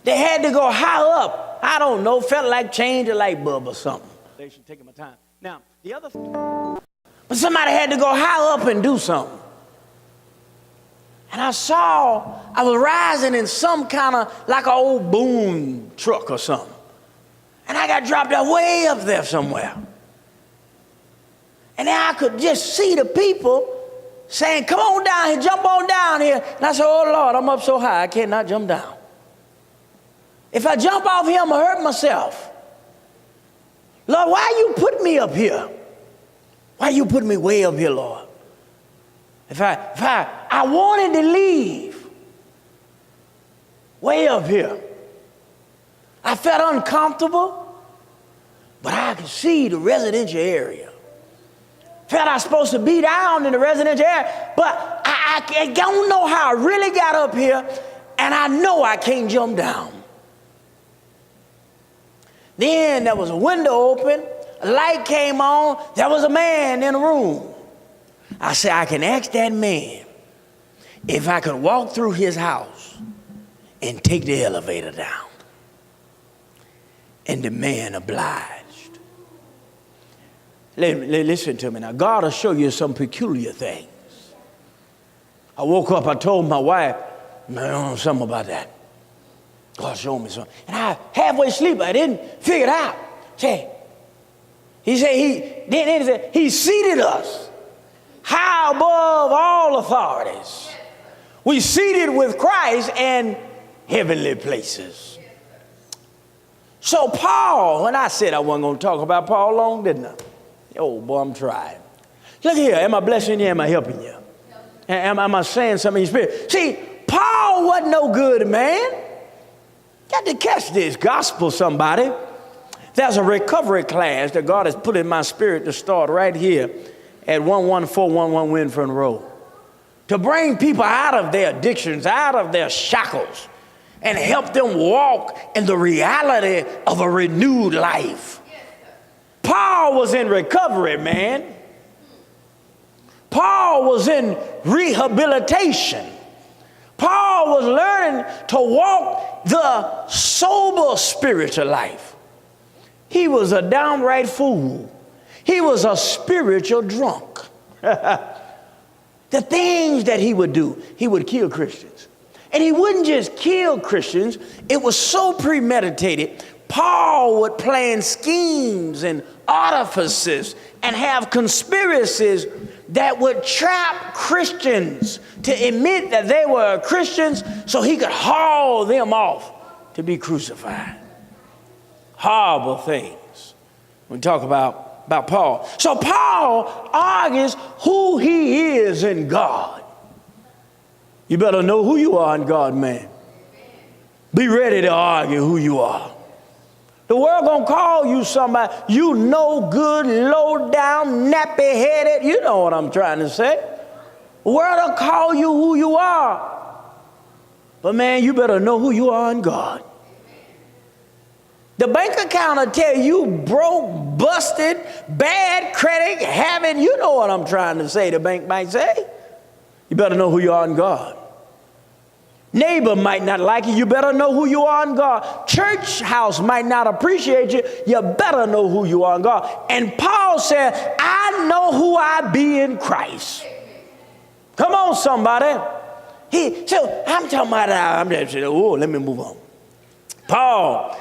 They had to go high up. I don't know, felt like change a light bulb or something. They should take my time. Now, the other thing, but somebody had to go high up and do something. And I was rising in some kind of, like an old boom truck or something. And I got dropped out way up there somewhere. And then I could just see the people saying, come on down here, jump on down here. And I said, oh Lord, I'm up so high, I cannot jump down. If I jump off here, I'm gonna hurt myself. Lord, why you put me up here? Why you put me way up here, Lord? If I wanted to leave way up here. I felt uncomfortable, but I could see the residential area. Felt I was supposed to be down in the residential area, but I don't know how I really got up here, and I know I can't jump down. Then there was a window open, a light came on, there was a man in the room. I said, I can ask that man if I could walk through his house and take the elevator down. And the man obliged. Listen to me now. God will show you some peculiar things. I woke up, I told my wife, man, something about that. God showed me something. And I halfway asleep, I didn't figure it out. He said he seated us high above all authorities. We seated with Christ in heavenly places. So Paul, when I said I wasn't going to talk about Paul long, didn't I? Oh, boy, I'm trying. Look here, am I blessing you? Am I helping you? Am I saying something in your spirit? See, Paul wasn't no good man. Got to catch this gospel, somebody. There's a recovery class that God has put in my spirit to start right here at 11411 Windfern Rd. To bring people out of their addictions, out of their shackles, and help them walk in the reality of a renewed life. Paul was in recovery, man. Paul was in rehabilitation. Paul was learning to walk the sober spiritual life. He was a downright fool. He was a spiritual drunk. The things that he would do, he would kill Christians. And he wouldn't just kill Christians, it was so premeditated. Paul would plan schemes and artifices and have conspiracies that would trap Christians to admit that they were Christians so he could haul them off to be crucified. Horrible things. We talk about Paul. So Paul argues who he is in God. You better know who you are in God, man. Be ready to argue who you are. The world gonna call you somebody, you no good, low down, nappy headed. You know what I'm trying to say. The world will call you who you are. But man, you better know who you are in God. The bank account will tell you broke, busted, bad credit, having, you know what I'm trying to say, the bank might say. You better know who you are in God. Neighbor might not like you. You better know who you are in God. Church house might not appreciate you. You better know who you are in God. And Paul said, I know who I be in Christ. Come on, somebody. So I'm talking about, let me move on. Paul